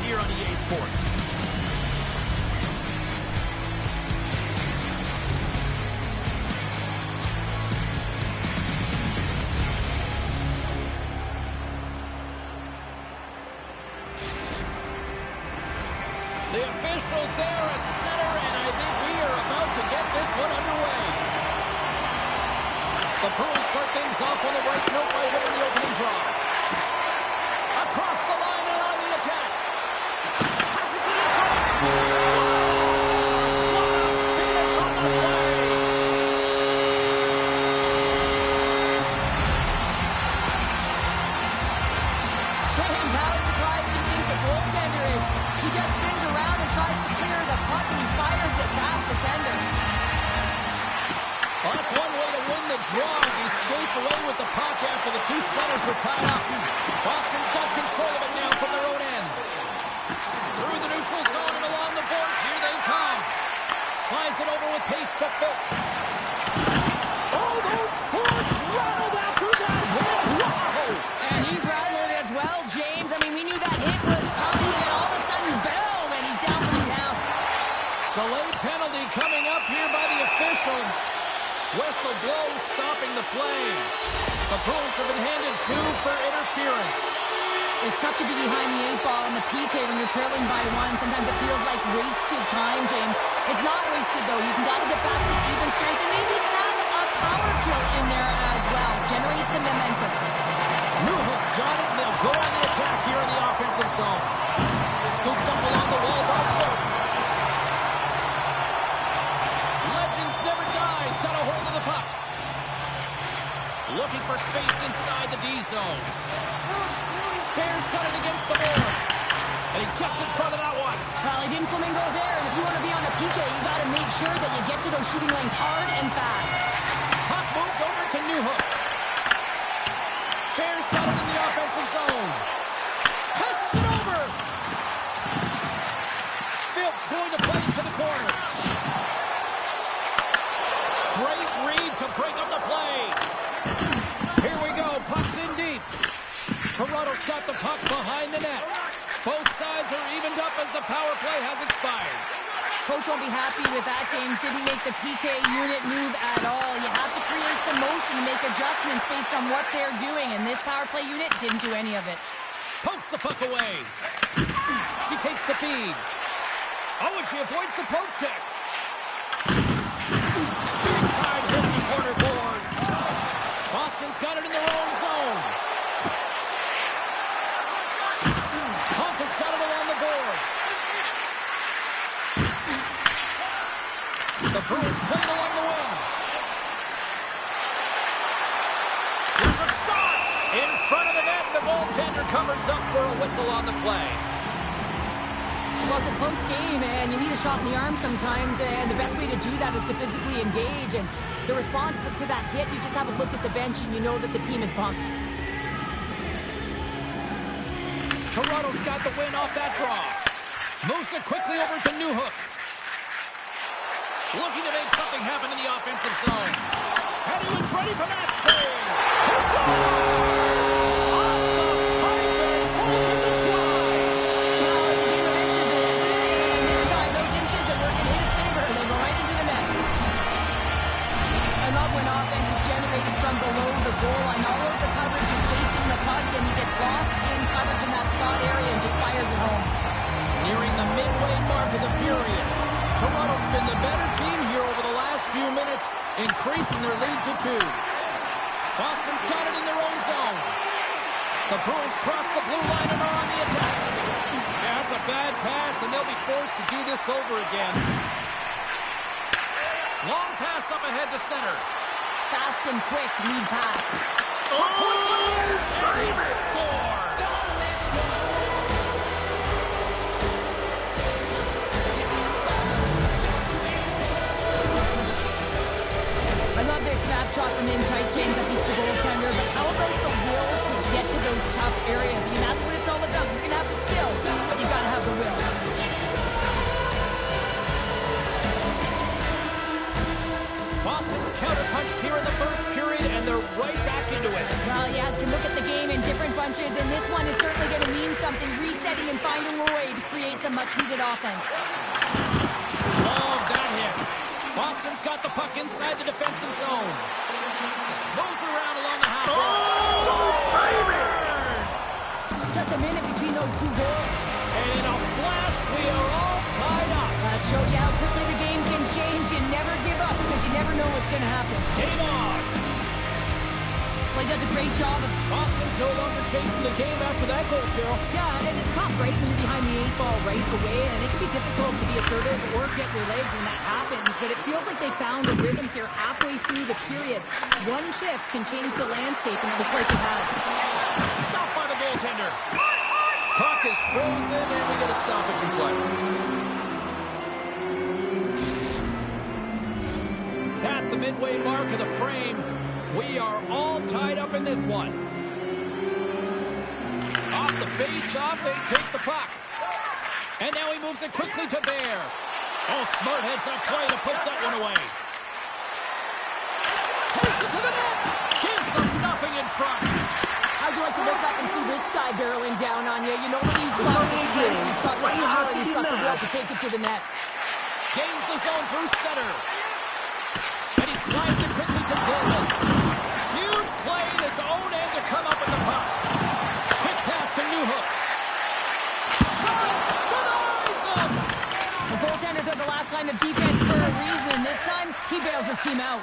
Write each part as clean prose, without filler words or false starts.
here on EA Sports. The officials there at center, and I think we are about to get this one underway. The Broons start things off on the right note by winning the opening draw. Across the line and on the attack. Passes it in front. Scores! What a finish on the play! James, how surprised do you think the goaltender is? He just spins around and tries to clear the puck, and he fires it past the tender. Well, that's one way to win the draw as he skates away with the puck after the two centers were tied up. Boston's got control of it now from their own end. Through the neutral zone and along the boards, here they come. Slides it over with pace to Phil. Oh, those boards rattled after that hit. Wow! And he's rattling as well, James. I mean, we knew that hit was coming, and then all of a sudden, boom, and he's down for the count. Delayed penalty coming up here by the official. Whistle blows, stopping the play. The Broons have been handed 2 for interference. It's tough to be behind the 8 ball in the PK when you're trailing by 1. Sometimes it feels like wasted time, James. It's not wasted, though. You can got to get back to even strength and maybe even have a power kill in there as well. Generate some momentum. Newhook's got it, and they'll go on the attack here in the offensive zone. Scooped up along the wall by Phil. Legends never dies. Got a hold of the puck. Looking for space inside the D zone. Bears got it against the boards. And he gets in front of that one. Well, he didn't flamingo there, and if you want to be on the PK, you got to make sure that you get to those shooting lanes hard and fast. Puck moved over to Newhook. Bears got it in the offensive zone. Passes it over. Phil's going to play it to the corner. Great read to break up the play. Here we go. Puck's in deep. Toronto's got the puck behind the net. Both sides are evened up as the power play has expired. Coach won't be happy with that, James. Didn't make the PK unit move at all. You have to create some motion and make adjustments based on what they're doing, and this power play unit didn't do any of it. Pokes the puck away. She takes the feed. Oh, and she avoids the poke check. Big time hit in the corner boards. Boston's got it in their own zone. Pump has got it along the boards. The Bruins play it along the wing. Here's a shot! In front of the net, the goaltender covers up for a whistle on the play. Well, it's a close game, and you need a shot in the arm sometimes, and the best way to do that is to physically engage, and the response to that hit, you just have a look at the bench, and you know that the team is bumped. Toronto's got the win off that draw. Moves it quickly over to Newhook. Looking to make something happen in the offensive zone. And he was ready for that save. He scores! Off the pipe and pulls in the try. Well, it's a game of inches, isn't it? And this time, those inches that work in his favor, they go right into the net. I love when offense is generated from below the goal. I know the coverage is facing the puck, and he gets lost in coverage in that slot area and just fires it home. Nearing the midway mark of the period. Toronto's been the better team here over the last few minutes, increasing their lead to 2. Boston's got it in their own zone. The Broons cross the blue line and are on the attack. That's a bad pass, and they'll be forced to do this over again. Long pass up ahead to center. Fast and quick lead pass. Oh, and he scores! I love this snapshot from inside, James, that beats the goaltender, but how about the will to get to those tough areas? I mean, that's what it's all about. You can have the skill, but you got to have the will. Boston's counterpunched here in the first period, and they're right back into it. Well, yeah, you can look at the game in different punches, and this one is certainly going to mean something, resetting and finding a way to create some much-needed offense. Love that hit. Boston's got the puck inside the defensive zone. Moves it around along the half wall. Just a minute between those two goals. And in a flash, we are all tied up. That showed you how quickly the game can change. You never give up because you never know what's going to happen. Game on. Well, he does a great job of... Boston's no longer chasing the game after that goal, Cheryl. Yeah, and it's tough, right, when you're behind the 8 ball right away, and it can be difficult to be assertive or get your legs when that happens, but it feels like they found a rhythm here halfway through the period. One shift can change the landscape, and it looks like it has. Stopped by the goaltender. Puck is frozen, and we get a stoppage in play. Past the midway mark of the frame, we are all tied up in this one. Off the face-off, they take the puck. And now he moves it quickly to Bear. Oh, smart heads that play to put that one away. Takes it to the net. Gives them nothing in front. How'd you like to look up and see this guy barreling down on you? You know that he's got the strength, he's got the power, and he's got the will to take it to the net. Gains the zone through center. And he slides it quickly to Dylan. Huge play in his own end to come up with the puck. Kick pass to Newhook. Shot! Denies him! The goaltenders are the last line of defense for a reason. This time, he bails his team out.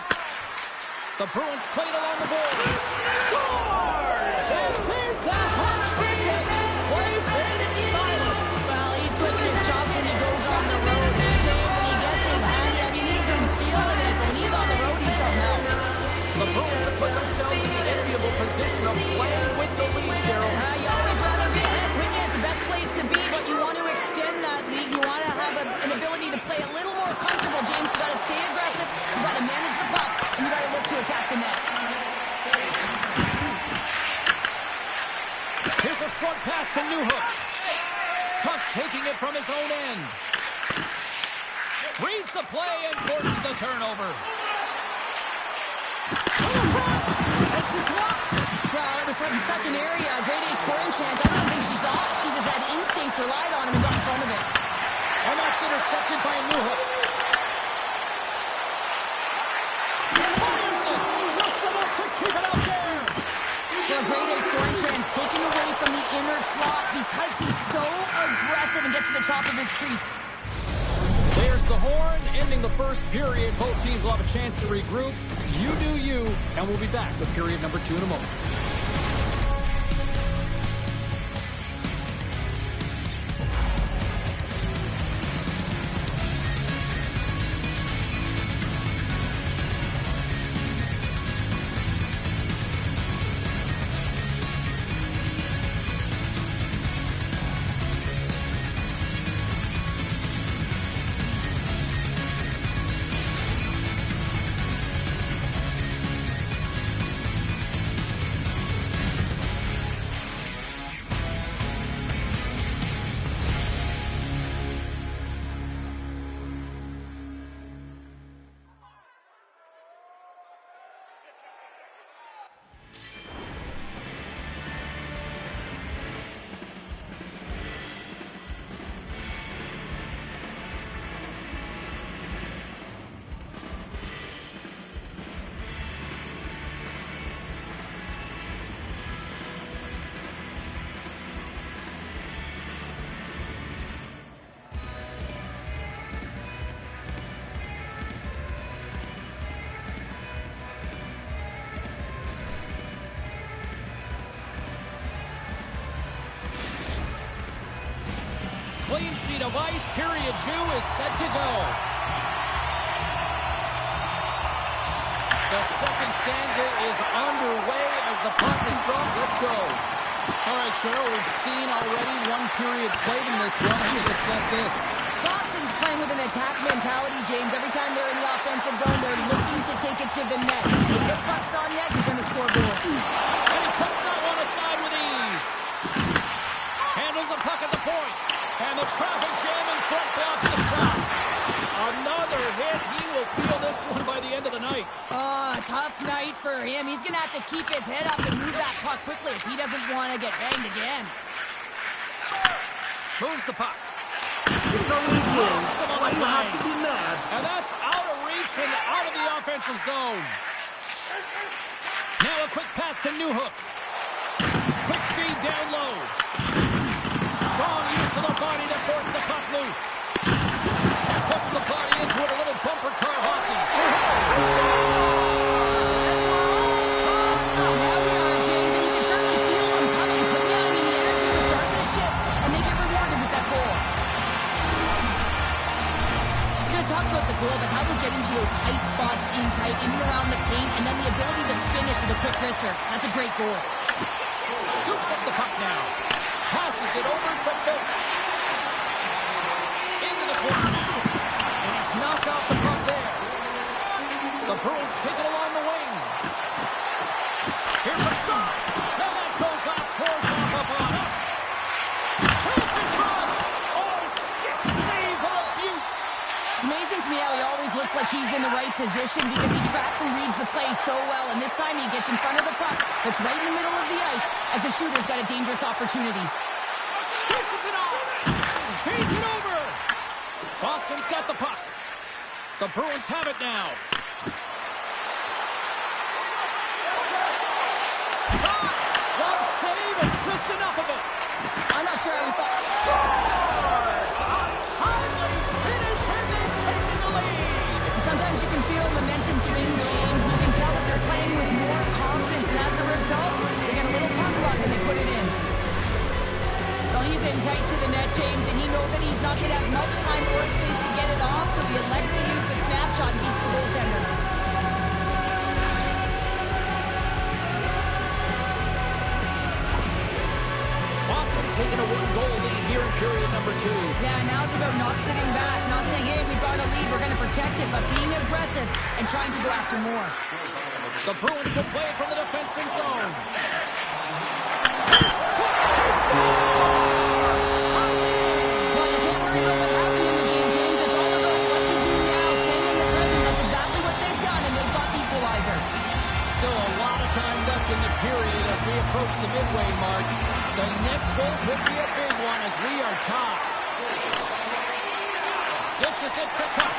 The Bruins played along the boards. Scores! And there's the hot trick, and this place is silent. Well, he's with his chops when he goes on the road, James, and he gets his hand. I mean, he's been feeling it. When he's on the road, he's something else. The Bruins have put themselves in the enviable position of playing with the lead, Cheryl. You always rather be ahead quickly. It's the best place to be, but you want to extend that lead. You want to have an ability to play a little more comfortable, James. You got to stay aggressive. You got to manage the puck, and you got to look to attack the net. Here's a short pass to Newhook. Tuss taking it from his own end. Reads the play and forces the turnover. To the front! And she blocks it. Well, it was from such an area, a grade A scoring chance. I don't think she's thought. She just had instincts, relied on him, and got in front of it. And that's intercepted by Newhook. Fires it! Just enough to keep it out there! Well, a grade A scoring chance taken away from the inner slot because he's so aggressive and gets to the top of his crease. There's the horn, ending the first period. Both teams will have a chance to regroup. You do you, and we'll be back with period number 2 in a moment. Clean sheet of ice. Period 2 is set to go. The second stanza is underway as the puck is dropped. Let's go. All right, Cheryl, we've seen already one period played in this one. How do you assess this? Boston's playing with an attack mentality, James. Every time they're in the offensive zone, they're looking to take it to the net. If the puck's on net, you're going to score goals. And he puts that one aside with ease. Handles the puck at the point. And the traffic jam in front blocks the shot. Another hit. He will feel this one by the end of the night. tough night for him. He's going to have to keep his head up and move that puck quickly if he doesn't want to get banged again. Moves the puck. It's only a game. Why you have to be mad? And that's out of reach and out of the offensive zone. Now a quick pass to Newhook. Quick feed down low. Strong use of the body to force the puck loose. And puts the body into it, a little bumper car hockey. Now we are, James, and you can certainly feel them coming. But yeah, I mean, the energy to start this shift, and they get rewarded with that goal. We're going to talk about the goal, but how about getting to those tight spots in and around the paint, and then the ability to finish with a quick wrister. That's a great goal. Scoops up the puck now. Passes it over to Phil. Into the corner now. And he's knocked off the puck there. The Broons take it along the wing. Here's a shot. Now that goes off, pours off up on it. Chase in front. Oh, stick save of Butte. It's amazing to me how he always looks like he's in the right position because he tracks and reads the play so well. And this time he gets in front of the puck that's right in the middle of the ice as the shooter's got a dangerous opportunity. Pushes it off. Feeds it over. Boston's got the puck. The Bruins have it now. Love save and just enough of it. I'm not sure how he saw it. Scores! A timely finish and they've taken the lead. Sometimes you can feel momentum swing, James. You can tell that they're playing with more confidence, and as a result, they get a little puck luck and they put it in. Well, he's in tight to the net, James, and he knows that he's not going to have much time or space to get it off, so he elects to use the snapshot and beats the goaltender. Boston's taking a one-goal lead here in period number 2. Yeah, now it's about not sitting back, not saying, hey, we've got a lead, we're going to protect it, but being aggressive and trying to go after more. The Bruins will play it from the defensive zone. Well, you can't worry about what happened in the game, James. It's all about what to do now, staying in the present. That's exactly what they've done, and they've got the equalizer. Still a lot of time left in the period as we approach the midway mark. The next goal could be a big one as we are tied. Dishes it to Cup.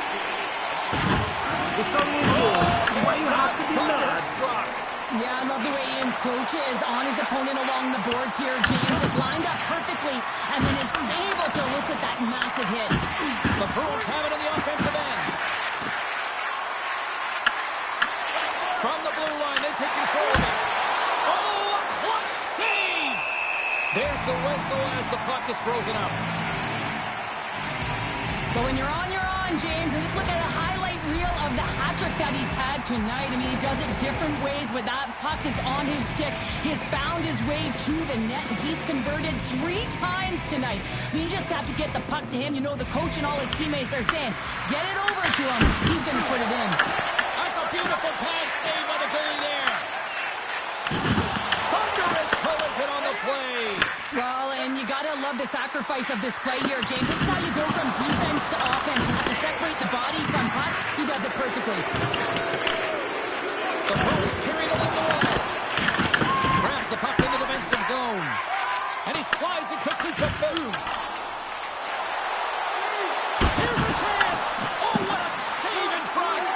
It's only a game. Why you have to be mad? Struck. Yeah, I love the way he encroaches on his opponent along the boards here. James is lined up perfectly and then is able to elicit that massive hit. The Bruins have it in the offensive end. From the blue line, they take control of it. Oh, a clutch save! There's the whistle as the puck is frozen up. But when you're on, James. And just look at a highlight reel of the hat-trick that he's had tonight. I mean, he does it different ways where that puck is on his stick. He has found his way to the net, and he's converted 3 times tonight. I mean, you just have to get the puck to him. You know, the coach and all his teammates are saying, get it over to him. He's going to put it in. That's a beautiful pass save by the goalie there. Thunderous collision on the play. Well, and you got to love the sacrifice of this play here, James. This is how you go from defense to offense. You have to separate the body from puck. He does it perfectly. The Bruins carried along the wall. Grabs the puck in the defensive zone. And he slides it quickly to Boone. Here's a chance. Oh, what a save in front.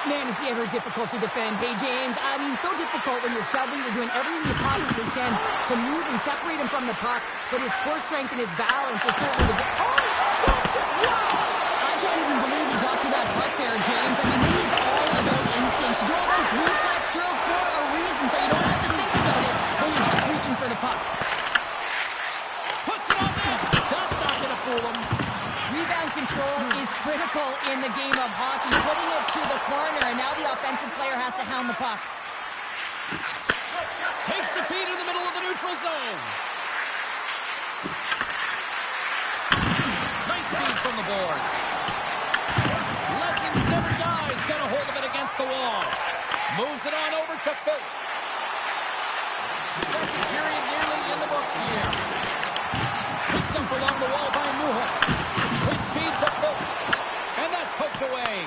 Man, is he ever difficult to defend. Hey, James, I mean, so difficult when you're shoving. You're doing everything you possibly can to move and separate him from the puck. But his core strength and his balance is certainly the... Oh, he stopped it! Wow! I can't even believe he got to that puck there, James. I mean, this is all about instinct. You do all those reflex drills for a reason, so you don't have to think about it when you're just reaching for the puck. Puts it on there. That's not going to fool him. Rebound control is critical in the game of hockey. Putting it to the corner, and now the offensive player has to hound the puck. Takes the feed in the middle of the neutral zone. Nice feed from the boards. Legends never dies. Got a hold of it against the wall. Moves it on over to Phil. Second period nearly in the books here. Picked up along the wall by Newhook. Quick feed to Phil. And that's poked away.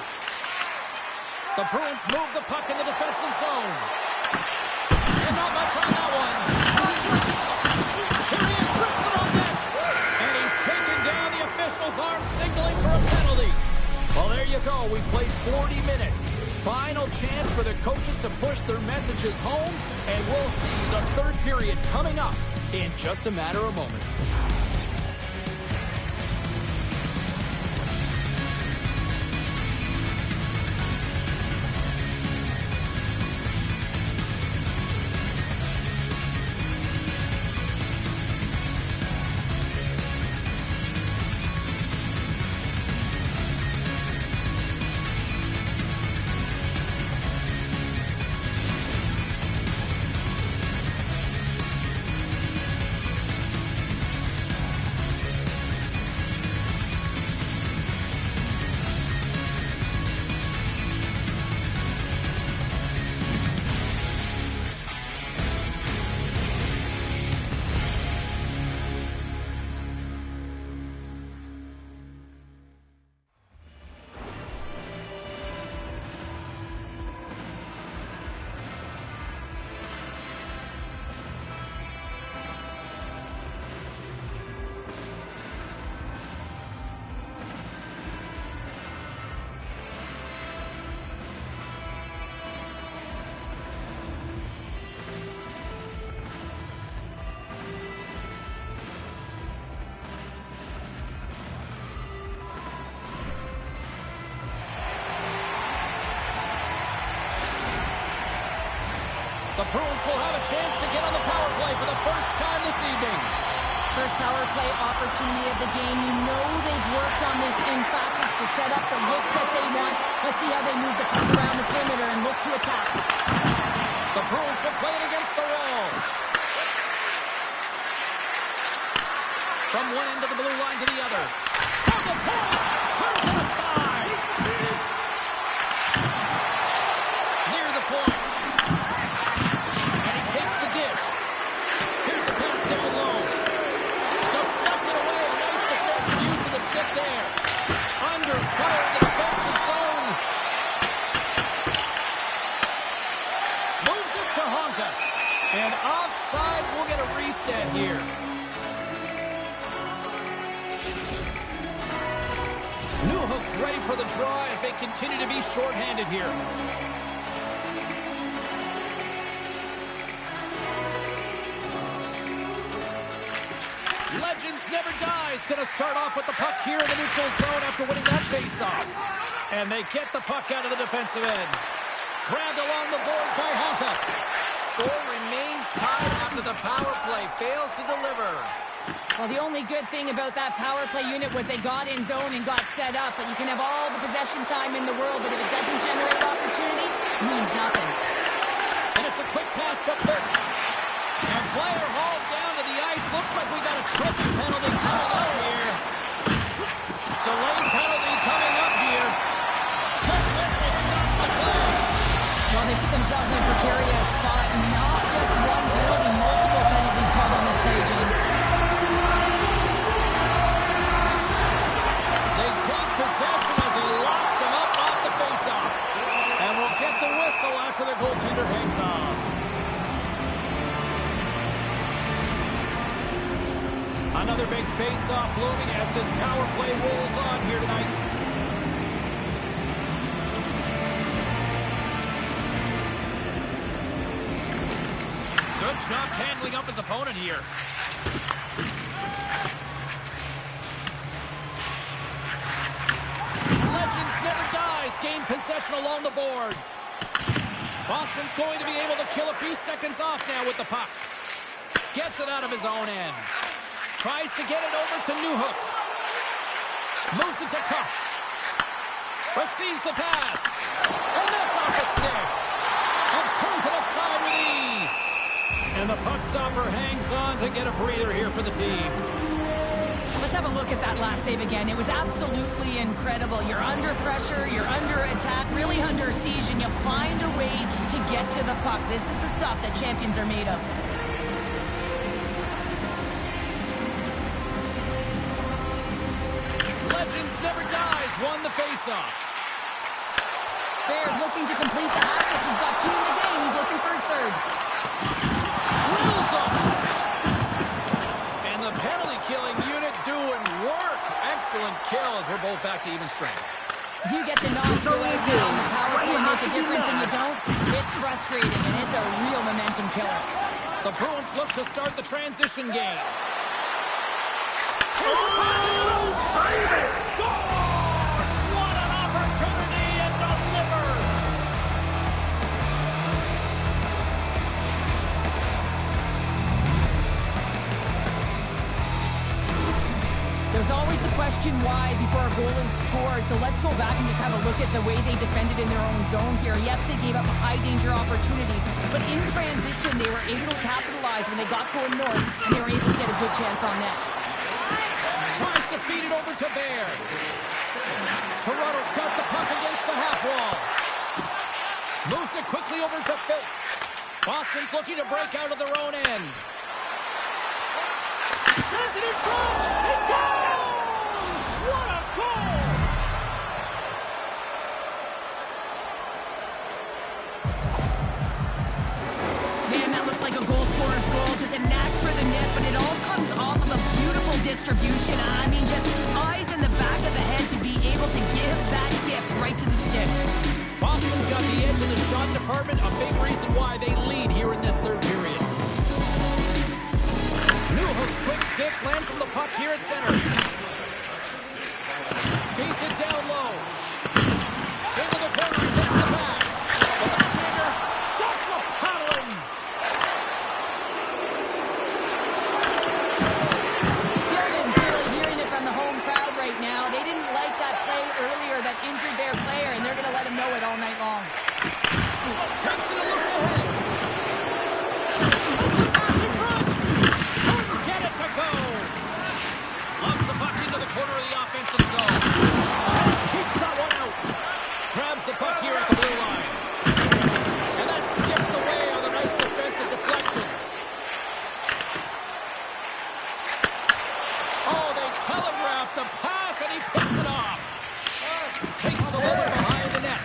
The The Bruins move the puck in the defensive zone. And not much on that one. Here he is, wristed on net. And he's taken down. The official's arm signaling for a penalty. Well, there you go. We played 40 minutes. Final chance for the coaches to push their messages home. And we'll see the third period coming up in just a matter of moments. The Broons will have a chance to get on the power play for the first time this evening. First power play opportunity of the game. You know they've worked on this in practice to set up the look that they want. Let's see how they move the puck around the perimeter and look to attack. The Broons are playing against the wall. From one end of the blue line to the other. From the point, turns it aside. Near the point. Takes the dish. Here's the pass down low. Deflected away. Nice defensive use of the stick there. Under fire in the defensive zone. Moves it to Honka. And offside, we'll get a reset here. Newhook's ready for the draw as they continue to be shorthanded here. Legends never dies. Going to start off with the puck here in the neutral zone after winning that faceoff. And they get the puck out of the defensive end. Grabbed along the boards by Honka. Score remains tied after the power play fails to deliver. Well, the only good thing about that power play unit was they got in zone and got set up. But you can have all the possession time in the world, but if it doesn't generate opportunity, it means nothing. And it's a quick pass to Burton. And player hauled down to the ice. Looks like we got a tricky penalty coming up here. Delayed penalty coming up here. Quick whistle stops the play. Well, they put themselves in a precarious spot. Not just one penalty, multiple penalties called on this play, James. They take possession as he locks him up off the faceoff. And we'll get the whistle after the goaltender hangs on. Another big face-off looming as this power play rolls on here tonight. Good job handling up his opponent here. Legends never dies. Gain possession along the boards. Boston's going to be able to kill a few seconds off now with the puck. Gets it out of his own end. Tries to get it over to Newhook. Moves it to Cuff. Receives the pass. And that's off the stick. And turns it aside with ease. And the puck stopper hangs on to get a breather here for the team. Let's have a look at that last save again. It was absolutely incredible. You're under pressure, you're under attack, really under siege, and you find a way to get to the puck. This is the stuff that champions are made of. Legends never dies. Won the faceoff. Bears looking to complete the hat trick. He's got 2 in the game. He's looking for his third. Drills him. And the penalty killing unit doing work. Excellent kills. We're both back to even strength. You get the nod to go out there on the power play and make a difference, and you don't. It's frustrating, and it's a real momentum killer. The Bruins look to start the transition game. Scores! What an opportunity, and delivers! There's always the question why before a goal is scored, so let's go back and just have a look at the way they defended in their own zone here. Yes, they gave up a high-danger opportunity, but in transition, they were able to capitalize when they got going north, and they were able to get a good chance on net. Tries to feed it over to Bear. Toronto's got the puck against the half wall. Moves it quickly over to Phil. Boston's looking to break out of their own end. Sends it in front. He scores! What a goal! Man, that looked like a goal scorer's goal. Just a knack for the net, but it all comes off of a beautiful distribution. I mean, just eyes in the back of the head to be able to give that gift right to the stick. Boston's got the edge in the shot department, a big reason why they lead here in this third period. Newhook's quick stick lands from the puck here at center. Feeds it down low. Into the corner, he takes the pass. The backhander gets a paddling. Tillman's really hearing it from the home crowd right now. They didn't like that play earlier that injured their player, and they're going to let him know it all night long. Takes it and looks ahead. Sends the pass in front. Couldn't get it to go. Lobs the puck into the corner of the offensive zone. Keeps that one out. Grabs the puck here at the blue line. And that skips away on a nice defensive deflection. Oh, they telegraphed the pass and he picks it off. Takes a little behind the net.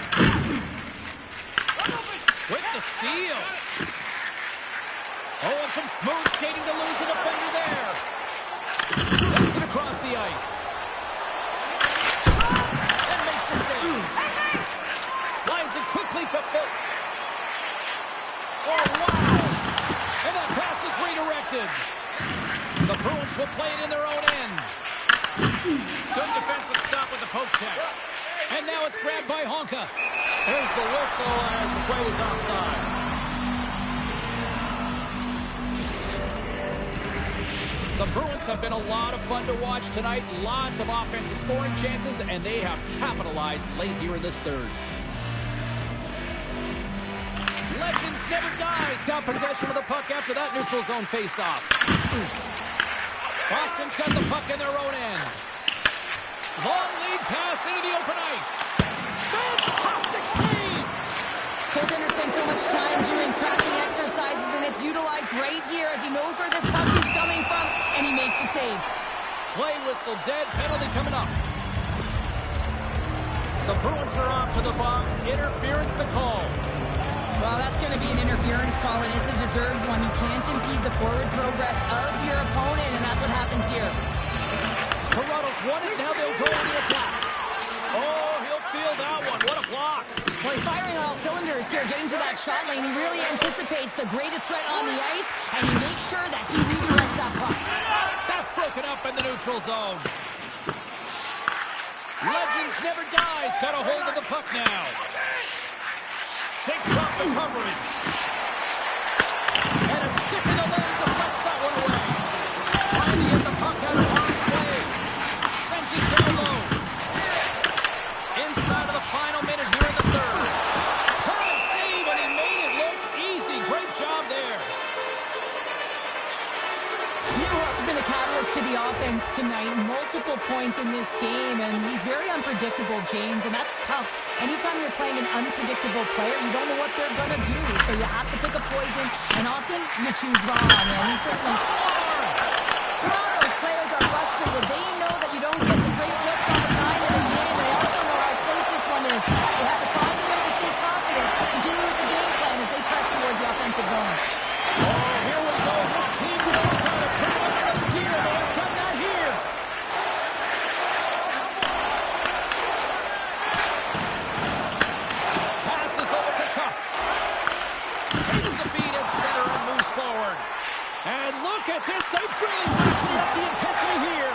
With the steal. Oh, and some smooth skating to lose a defender there. Sends it across the ice. And makes the save. Slides it quickly to Phil. Oh, wow. And that pass is redirected. The Bruins will play it in their own end. Good defensive stop with the poke check. And now it's grabbed by Honka. There's the whistle as the play was offside. The Bruins have been a lot of fun to watch tonight. Lots of offensive scoring chances, and they have capitalized late here in this third. Legends never dies. Got possession of the puck after that neutral zone faceoff. Boston's got the puck in their own end. Long lead pass into the open ice. Fantastic save! Goaltender spends so much time doing crafting exercises, and it's utilized right here as he knows where this puck is coming from, and he makes the save. Play whistle dead. Penalty coming up. The Bruins are off to the box. Interference the call. Well, that's going to be an interference call, and it's a deserved one. You can't impede the forward progress of your opponent, and that's what happens here. Toronto's won it. Now they'll go on the attack. Oh, he'll feel that one. What a block. Well, he's firing on all cylinders here, getting to that shot lane. He really anticipates the greatest threat on the ice, and he makes sure that he redirects that puck. That's broken up in the neutral zone. Legends never dies. Got a hold of the puck now. Shakes off the coverage. And a stick in the lane deflects that one away. Trying to get the puck out of harm's way. Sends it down low. Inside of the final minute here in the third. Couldn't save, and he made it look easy. Great job there. Newhook's been a catalyst to the offense tonight. Multiple points in this game, and he's very unpredictable, James, and that's tough. Anytime you're playing an unpredictable player, you don't know what they're going to do, so you have to pick a poison, and often you choose wrong, and he certainly... Toronto's players are frustrated. They know that you don't get the great looks all the time in the game. They also know how close this one is. They have to find a way to this. They've really ratcheted up the intensity here.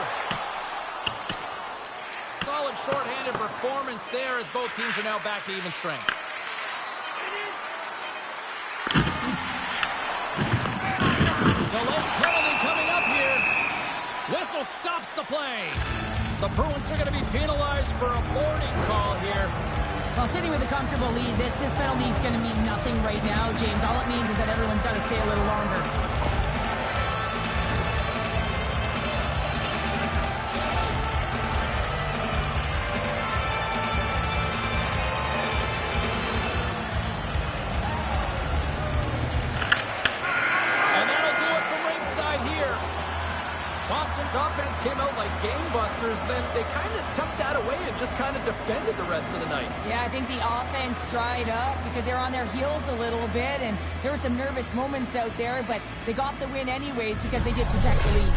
Solid shorthanded performance there as both teams are now back to even strength. Delayed penalty coming up here. Whistle stops the play. The Bruins are going to be penalized for a boarding call here. Well, sitting with a comfortable lead, this penalty is going to mean nothing right now, James. All it means is that everyone's got to stay a little longer. Offense came out like gangbusters, then they kind of tucked that away and just kind of defended the rest of the night. Yeah, I think the offense dried up because they're on their heels a little bit, and there were some nervous moments out there, but they got the win anyways because they did protect the lead.